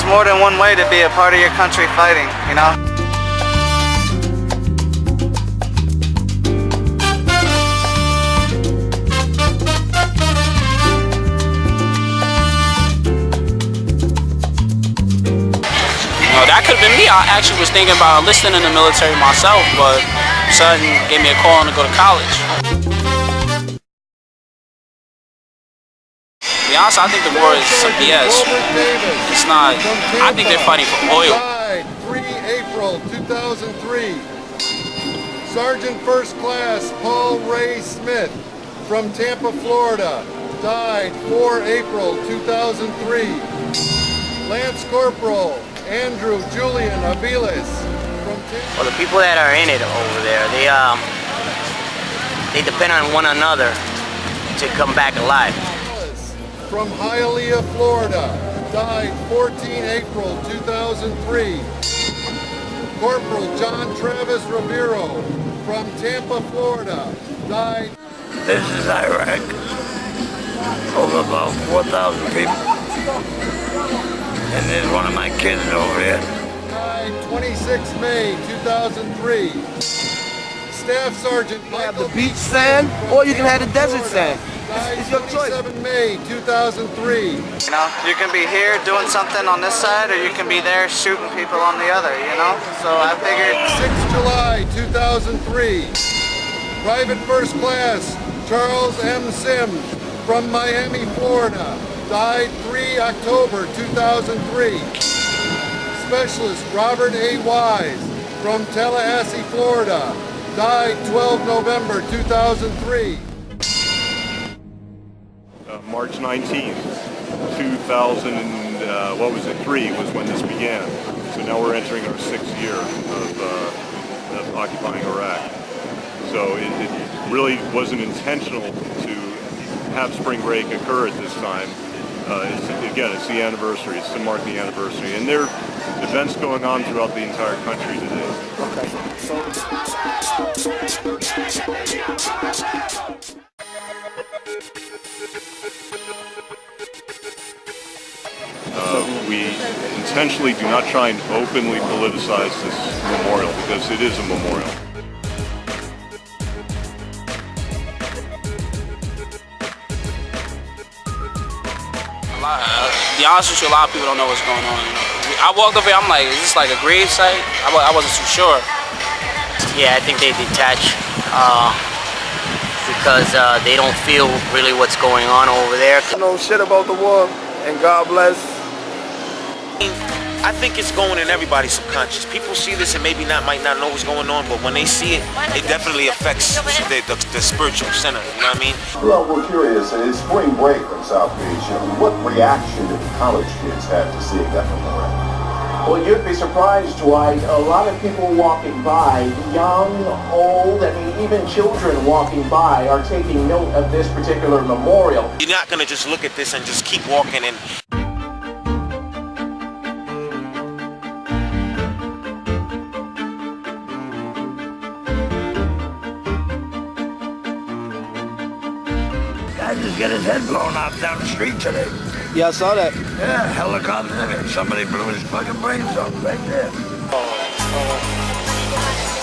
more than one way to be a part of your country fighting, you know? That could have been me. I actually was thinking about enlisting in the military myself, but sudden gave me a call to go to college. To be honest, I think the war is some BS. It's not. I think they're fighting for oil. Died 3 April 2003. Sergeant First Class Paul Ray Smith from Tampa, Florida, died 4 April 2003. Lance Corporal Andrew Julian Aviles from Tampa. Well, the people that are in it over there, they depend on one another to come back alive. From Hialeah, Florida, died 14 April 2003. Corporal John Travis Rivero from Tampa, Florida, died. This is Iraq. Over about 4,000 people. And there's one of my kids over here. Died 26 May 2003. Staff Sergeant You can have the beach sand, or you can have the desert sand. It's your choice. 27 May 2003. You know, you can be here doing something on this side, or you can be there shooting people on the other, you know? So I figured 6 July 2003. Private First Class Charles M. Sims from Miami, Florida, died 3 October 2003. Specialist Robert A. Wise from Tallahassee, Florida, died 12 November 2003. March 19th, 2003 was when this began. So now we're entering our 6th year of occupying Iraq. So it really wasn't intentional to have spring break occur at this time. It's the anniversary. It's to mark the anniversary. And there are events going on throughout the entire country today. Okay. We intentionally do not try and openly politicize this memorial because it is a memorial. To be honest with you, a lot of people don't know what's going on. You know? I walked over here, I'm like, is this like a grave site? I wasn't too sure. Yeah, I think they detach because they don't feel really what's going on over there. I know shit about the war, and God bless. I think it's going in everybody's subconscious. People see this and might not know what's going on, but when they see it, it definitely affects the spiritual center. You know what I mean? Well, we're curious. It's spring break on South Beach. What reaction did the college kids have to seeing that memorial? Well, you'd be surprised, Dwight. A lot of people walking by, young, old, I mean, even children walking by are taking note of this particular memorial. You're not going to just look at this and just keep walking and Guy just got his head blown off down the street today. Yeah, I saw that. Yeah, helicopter in it. Somebody blew his fucking brains off right there.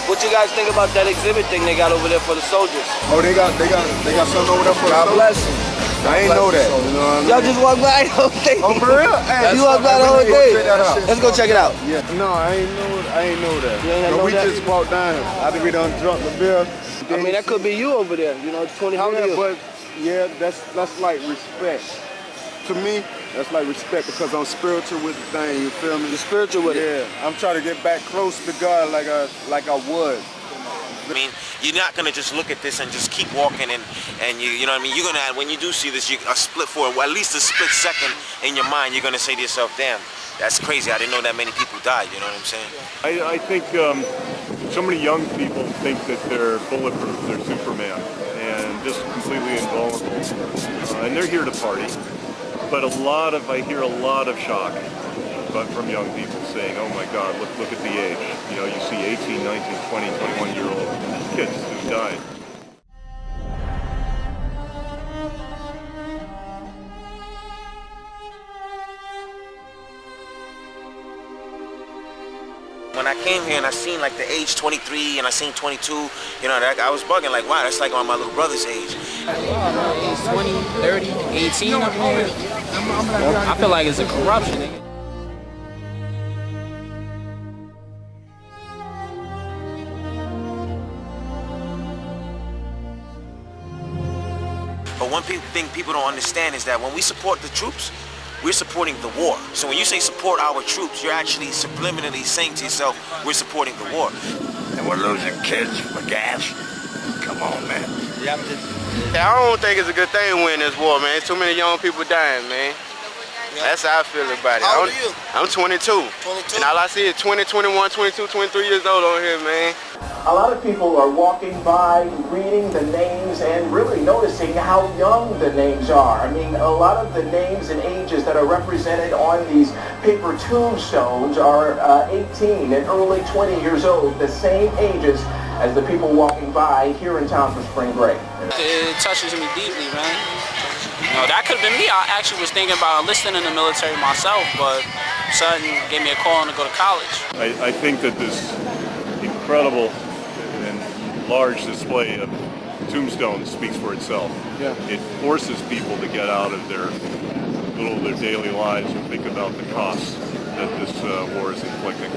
What you guys think about that exhibit thing they got over there for the soldiers? Oh, they got something over there for God bless them. I ain't know that. You know what I mean? Y'all just walked by the whole thing. Oh, for real? Hey, You walked by the whole thing. Let's go check it out. Yeah. No, I ain't know that. You ain't know we that? just walked down here. I think we done drunk the beer. I mean, that could be you over there. You know, 20 how Yeah, you? but yeah, that's like respect. To me, that's like respect because I'm spiritual with the thing. You feel me? You're spiritual with it. Yeah, I'm trying to get back close to God like I was. I mean, you're not going to just look at this and just keep walking and you know what I mean? You're going to, when you do see this, a split for at least a split second in your mind, you're going to say to yourself, damn, that's crazy. I didn't know that many people died, you know what I'm saying? I think so many young people think that they're bulletproof, they're Superman, and just completely invulnerable. And they're here to party. But I hear a lot of shock from young people saying, oh my God, look at the age. You know, you see 18, 19, 20, 21-year-old kids who died. When I came here and I seen like the age 23 and I seen 22, you know, I was bugging like, wow, that's like on my little brother's age. Age 20, 30, 18 up here. I feel like it's a corruption, nigga. But one thing people don't understand is that when we support the troops, we're supporting the war. So when you say support our troops, you're actually subliminally saying to yourself, we're supporting the war. And we're losing kids for gas. Come on, man. Yeah, I don't think it's a good thing to win this war, man. Too many young people dying, man. That's how I feel about it. How old are you? I'm 22. 22? And all I see is 20, 21, 22, 23 years old on here, man. A lot of people are walking by, reading the names, and really noticing how young the names are. I mean, a lot of the names and ages that are represented on these paper tombstones are 18 and early 20 years old, the same ages as the people walking by here in town for spring break. It touches me deeply, man. You know, that could have been me. I actually was thinking about enlisting in the military myself, but Sutton gave me a call to go to college. I think that this incredible and large display of tombstones speaks for itself. Yeah. It forces people to get out of their daily lives and think about the costs that this war is inflicting.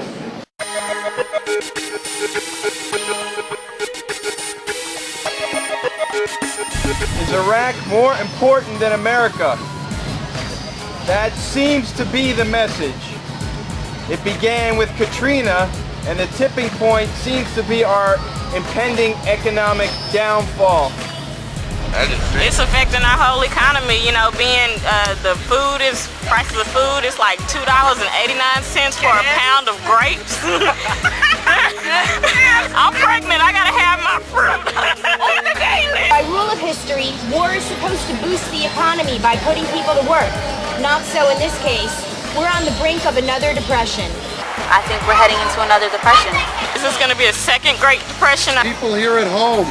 Is Iraq more important than America? That seems to be the message. It began with Katrina, and the tipping point seems to be our impending economic downfall. It's affecting our whole economy, you know, being prices of food is like $2.89 for a pound of grapes. I'm pregnant, I gotta have my fruit on the daily. By rule of history, war is supposed to boost the economy by putting people to work. Not so in this case. We're on the brink of another depression. I think we're heading into another depression. This is gonna be a second Great Depression. People here at home,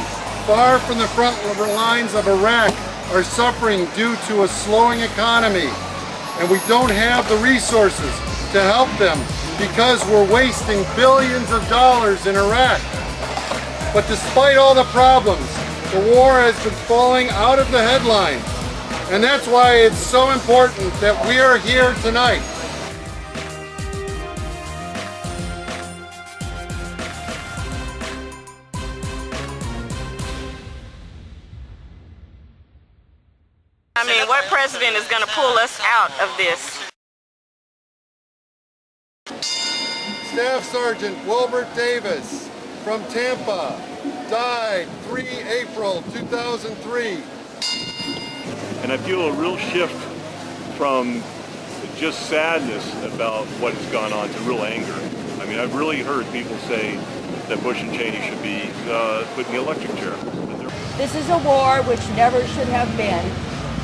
far from the front lines of Iraq, are suffering due to a slowing economy. And we don't have the resources to help them because we're wasting billions of dollars in Iraq. But despite all the problems, the war has been falling out of the headlines. And that's why it's so important that we are here tonight. I mean, what president is going to pull us out of this? Staff Sergeant Wilbert Davis from Tampa died 3 April 2003. And I feel a real shift from just sadness about what has gone on to real anger. I mean, I've really heard people say that Bush and Cheney should be put in the electric chair. This is a war which never should have been.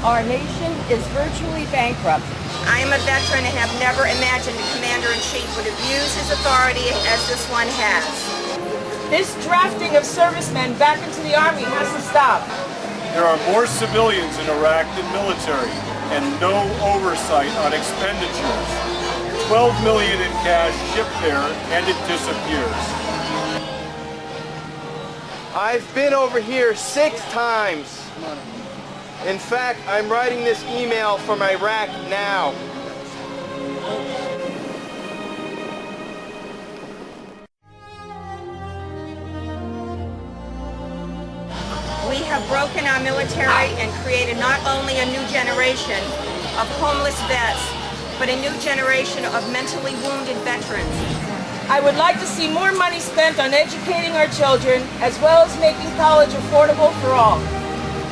Our nation is virtually bankrupt. I am a veteran and have never imagined a commander-in-chief would abuse his authority as this one has. This drafting of servicemen back into the Army has to stop. There are more civilians in Iraq than military, and no oversight on expenditures. 12 million in cash shipped there, and it disappears. I've been over here 6 times. In fact, I'm writing this email from Iraq now. We have broken our military and created not only a new generation of homeless vets, but a new generation of mentally wounded veterans. I would like to see more money spent on educating our children, as well as making college affordable for all.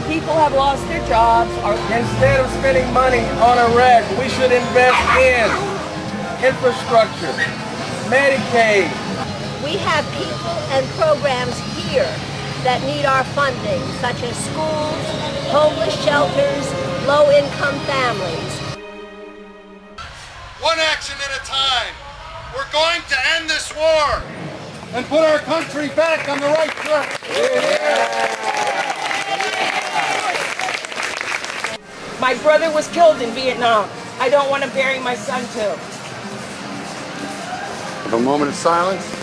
People have lost their jobs. Instead of spending money on Iraq, we should invest in infrastructure, Medicaid. We have people and programs here that need our funding, such as schools, homeless shelters, low-income families. One action at a time. We're going to end this war and put our country back on the right track. My brother was killed in Vietnam. I don't want to bury my son too. Have a moment of silence.